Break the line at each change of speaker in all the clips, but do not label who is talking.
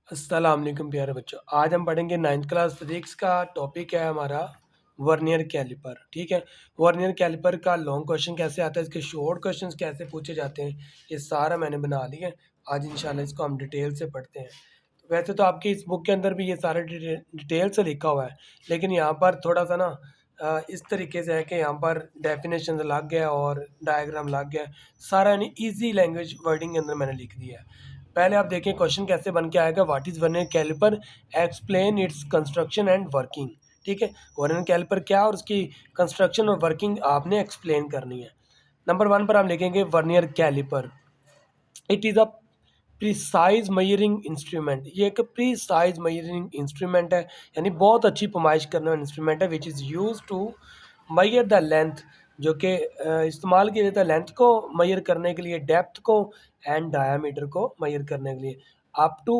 अस्सलाम वालेकुम प्यारे बच्चों। आज हम पढ़ेंगे नाइन्थ क्लास फिजिक्स का। टॉपिक है हमारा वर्नियर कैलिपर। ठीक है, वर्नियर कैलिपर का लॉन्ग क्वेश्चन कैसे आता है, इसके शॉर्ट क्वेश्चंस कैसे पूछे जाते हैं, ये सारा मैंने बना लिया है। आज इंशाल्लाह इसको हम डिटेल से पढ़ते हैं। तो वैसे तो आपकी इस बुक के अंदर भी ये सारा डिटेल से लिखा हुआ है, लेकिन यहाँ पर थोड़ा सा ना इस तरीके से है कि यहाँ पर डेफिनेशन लग गया और डायग्राम लग गया, सारा यानी ईजी लैंग्वेज वर्डिंग के अंदर मैंने लिख दिया है। पहले आप देखें क्वेश्चन कैसे बन के आएगा। What is vernier caliper, explain its construction and working. ठीक है, वर्नियर कैलिपर क्या है और उसकी कंस्ट्रक्शन और वर्किंग आपने एक्सप्लेन करनी है। नंबर वन पर हम लिखेंगे vernier caliper. It is a precise measuring instrument. ये एक प्रिसाइज मयरिंग इंस्ट्रूमेंट है, यानी बहुत अच्छी पैमाइश करने वाला इंस्ट्रूमेंट है। Which is use to measure the length, जो कि इस्तेमाल किया जाता है लेंथ को मयर करने के लिए, डेप्थ को एंड डायामीटर को मयर करने के लिए, अप टू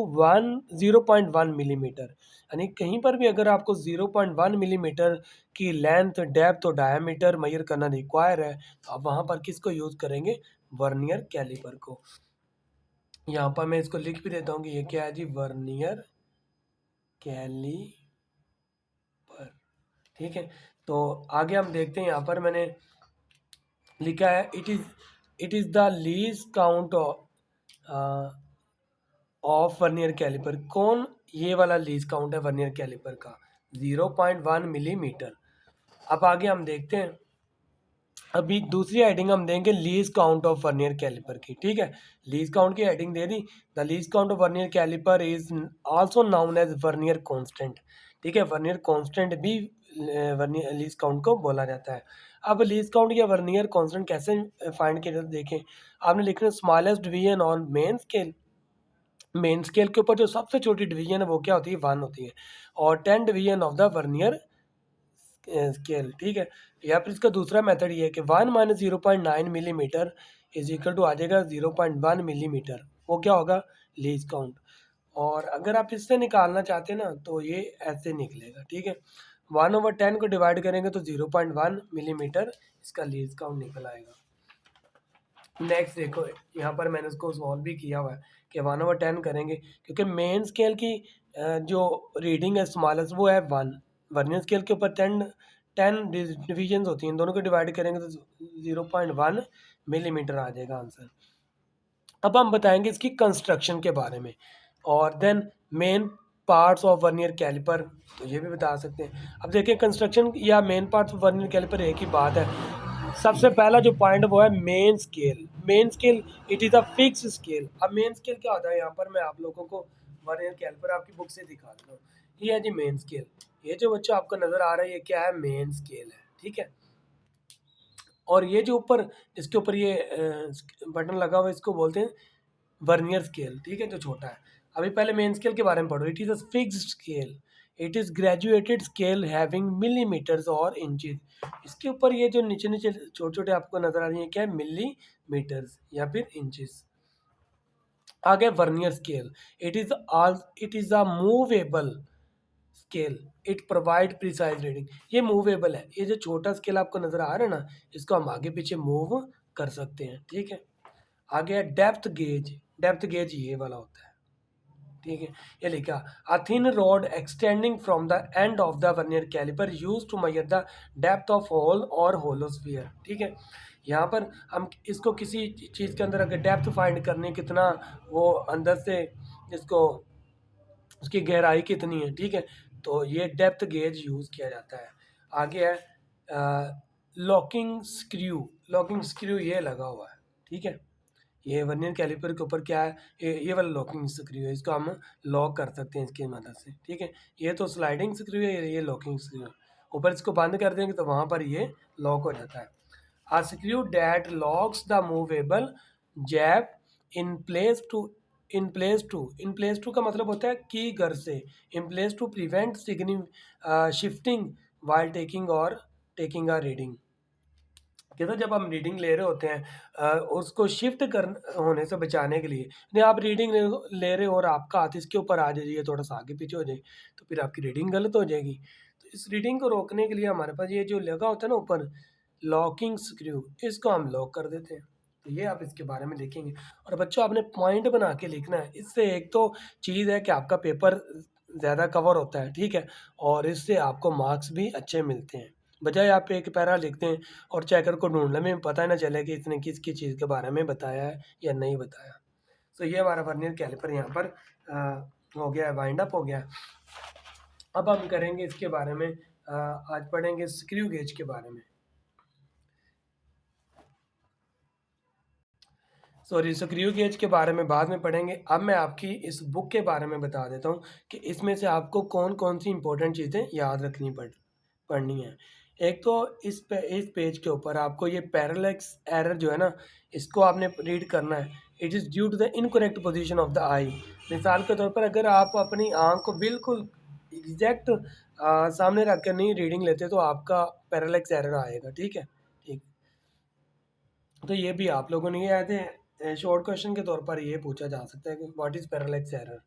0.1 मिलीमीटर। यानी कहीं पर भी अगर आपको 0.1 मिलीमीटर की लेंथ, डेप्थ और डायामीटर मयर करना रिक्वायर है, तो आप वहाँ पर किसको यूज़ करेंगे? वर्नियर कैलिपर को। यहाँ पर मैं इसको लिख भी देता हूँ कि ये क्या है जी, वर्नियर कैलिपर। ठीक है, तो आगे हम देखते हैं। यहाँ पर मैंने लिखा है it is the least count of vernier caliper. कौन ये वाला लीस्ट काउंट है वर्नियर कैलिपर का? 0.1 मिलीमीटर। अब आगे हम देखते हैं। अभी दूसरी हेडिंग हम देंगे least count of vernier caliper की। ठीक है, लीज काउंट की हेडिंग दे दी, the least count of vernier caliper is also known as vernier constant. ठीक है, वर्नियर कांस्टेंट भी वर्नियर लीज काउंट को बोला जाता है। अब लीज काउंट या वर्नियर कांस्टेंट कैसे फाइंड किया जाता है, देखें। आपने लिखना smallest division on main scale. Main scale के ऊपर जो सबसे छोटी डिवीजन है वो क्या होती है? 1 होती है। और 10 division of the vernier scale. ठीक है, या फिर इसका दूसरा मेथड ये है कि 1 - 0.9 मिलीमीटर इज इक्वल टू आ जाएगा 0.1 मिलीमीटर। वो क्या होगा? Lease count. और अगर आप इससे निकालना चाहते हैं ना, तो ये ऐसे निकलेगा। ठीक है, 1/10 को डिवाइड करेंगे तो 0.1 मिलीमीटर इसका लीज काउंट निकल आएगा। नेक्स्ट देखो, यहाँ पर मैंने उसको सॉल्व भी किया हुआ है कि 1/10 करेंगे, क्योंकि मेन स्केल की जो रीडिंग है स्मॉलेस्ट वो है 1। वर्नियर स्केल के ऊपर 10 डिविजन होती हैं, दोनों को डिवाइड करेंगे तो 0.1 मिलीमीटर आ जाएगा आंसर। अब हम बताएंगे इसकी कंस्ट्रक्शन के बारे में, और then main parts of vernier caliper, तो ये भी बता सकते हैं। अब देखिए, कंस्ट्रक्शन या main parts of vernier caliper एक ही बात है। सबसे पहला जो पॉइंट वो है main scale. Main scale it is a fix scale. अब मेन स्केल क्या होता है, यहाँ पर मैं आप लोगों को वर्नियर कैलिपर आपकी बुक से दिखा देता हूँ। ये है जी मेन स्केल। ये जो बच्चा आपको नज़र आ रहा है, ये क्या है? मेन स्केल है। ठीक है, और ये जो ऊपर, इसके ऊपर ये बटन लगा हुआ है, इसको बोलते हैं वर्नियर स्केल। ठीक है, जो छोटा है। अभी पहले मेन स्केल के बारे में पढ़ो। It is a fixed scale. It is graduated scale having millimetres और इंचेस। इसके ऊपर ये जो नीचे नीचे छोटे छोटे आपको नजर आ रही है, क्या है? मिलीमीटर्स या फिर इंचेस। आगे vernier scale. It is a movable scale. It provide precise reading. ये मूवेबल है। ये जो छोटा स्केल आपको नजर आ रहा है ना, इसको हम आगे पीछे मूव कर सकते हैं। ठीक है, आगे है डेप्थ गेज। डेप्थ गेज ये वाला होता है। ठीक है, ये लिखा, a thin rod extending from the end of the vernier caliper use to measure the depth of hole और होलोस्फीयर। ठीक है, यहाँ पर हम इसको किसी चीज़ के अंदर अगर डेप्थ फाइंड करनी, कितना वो अंदर से इसको, उसकी गहराई कितनी है, ठीक है, तो ये डेप्थ गेज यूज़ किया जाता है। आगे है लॉकिंग स्क्रू। लॉकिंग स्क्रू ये लगा हुआ है। ठीक है, ये वर्नियर कैलिपर के ऊपर क्या है? ये वाला लॉकिंग स्क्रू है, इसको हम लॉक कर सकते हैं इसकी मदद से। ठीक है, ये तो स्लाइडिंग स्क्रू है, ये लॉकिंग स्क्रू है। ऊपर इसको बंद कर देंगे तो वहाँ पर ये लॉक हो जाता है। A screw that locks the movable jab in place to in place to का मतलब होता है की घर से, in place to prevent shifting while taking और taking a reading। कहते हैं जब हम रीडिंग ले रहे होते हैं, उसको शिफ्ट कर होने से बचाने के लिए, नहीं आप रीडिंग ले रहे हो और आपका हाथ इसके ऊपर आ जाए, थोड़ा सा आगे पीछे हो जाए, तो फिर आपकी रीडिंग गलत हो जाएगी। तो इस रीडिंग को रोकने के लिए हमारे पास ये जो लगा होता है ना ऊपर, लॉकिंग स्क्रू, इसको हम लॉक कर देते हैं। तो ये आप इसके बारे में लिखेंगे और बच्चों आपने पॉइंट बना के लिखना है। इससे एक तो चीज़ है कि आपका पेपर ज़्यादा कवर होता है, ठीक है? और इससे आपको मार्क्स भी अच्छे मिलते हैं। बजाय आप एक पैरा लिखते हैं और चेकर को ढूँढने में पता ना चले कि इसने किस-किस चीज़ के बारे में बताया है या नहीं बताया। तो ये हमारा वर्नियर कैलिपर यहाँ पर हो गया है, वाइंड अप हो गया है। अब हम करेंगे इसके बारे में आज पढ़ेंगे स्क्रू गेज के बारे में। सॉरी, स्क्रू गेज के बारे में बाद में पढ़ेंगे। अब मैं आपकी इस बुक के बारे में बता देता हूँ कि इसमें से आपको कौन-कौन सी इम्पोर्टेंट चीज़ें याद रखनी पढ़नी है। एक तो इस पेज के ऊपर आपको ये पैरेलैक्स एरर जो है ना, इसको आपने रीड करना है। It is due to the incorrect position of the eye. मिसाल के तौर पर अगर आप अपनी आँख को बिल्कुल एग्ज़ैक्ट सामने रख कर नहीं रीडिंग लेते तो आपका पैरेलैक्स एरर आएगा, ठीक है? ठीक। तो ये भी आप लोगों ने ये ऐसे शॉर्ट क्वेश्चन के तौर पर ये पूछा जा सकता है कि व्हाट इज पैरेलैक्स एरर।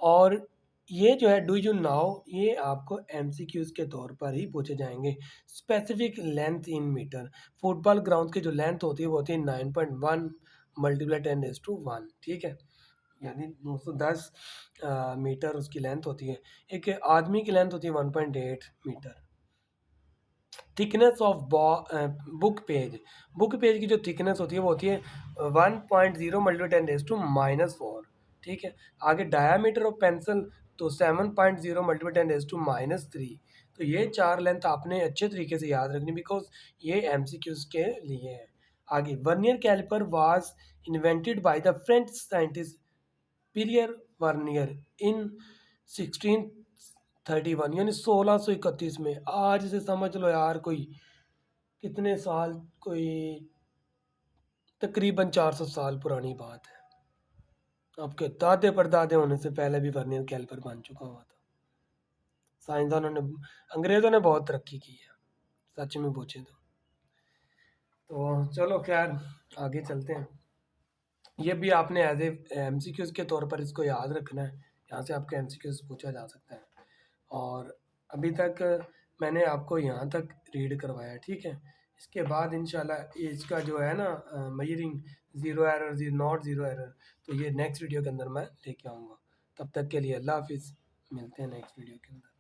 और ये जो है डू यू नाउ, ये आपको एमसीक्यूज के तौर पर ही पूछे जाएंगे। Specific length in metre, football ground की जो लेंथ होती है वो होती है 9.1 मल्टीप्लाई 10⁻1, ठीक है? यानी 910 मीटर उसकी लेंथ होती है। एक आदमी की लेंथ होती है 1.8 metre. Thickness of book page की जो थिकनेस होती है वो होती है 1.0 मल्टीप्लाई 10⁻⁻4, ठीक है? आगे डायामीटर ऑफ पेंसिल तो 7.0 मल्टीप्लाई 10⁻⁻3। तो ये चार लेंथ आपने अच्छे तरीके से याद रखनी, बिकॉज ये एमसीक्यूज के लिए है। आगे vernier caliper was invented by the French scientist Pierre Vernier in 1631, यानी 1631 में। आज से समझ लो यार कोई कितने साल, कोई तकरीबन 400 साल पुरानी बात है। आपके दादे परदादे होने से पहले भी वर्नियर कैलिपर बन चुका हुआ था। साइंसदानों ने, अंग्रेजों ने बहुत तरक्की की है, सच में पूछे तो चलो खैर आगे चलते हैं। ये भी आपने एज ए एमसीक्यूज के तौर पर इसको याद रखना है। यहाँ से आपके एमसीक्यूज पूछा जा सकता है। और अभी तक मैंने आपको यहाँ तक रीड करवाया, ठीक है? इसके बाद इंशाल्लाह इसका जो है ना measuring zero error, not zero error, तो ये नेक्स्ट वीडियो के अंदर मैं लेके आऊँगा। तब तक के लिए अल्लाह हाफिज़, मिलते हैं नेक्स्ट वीडियो के अंदर।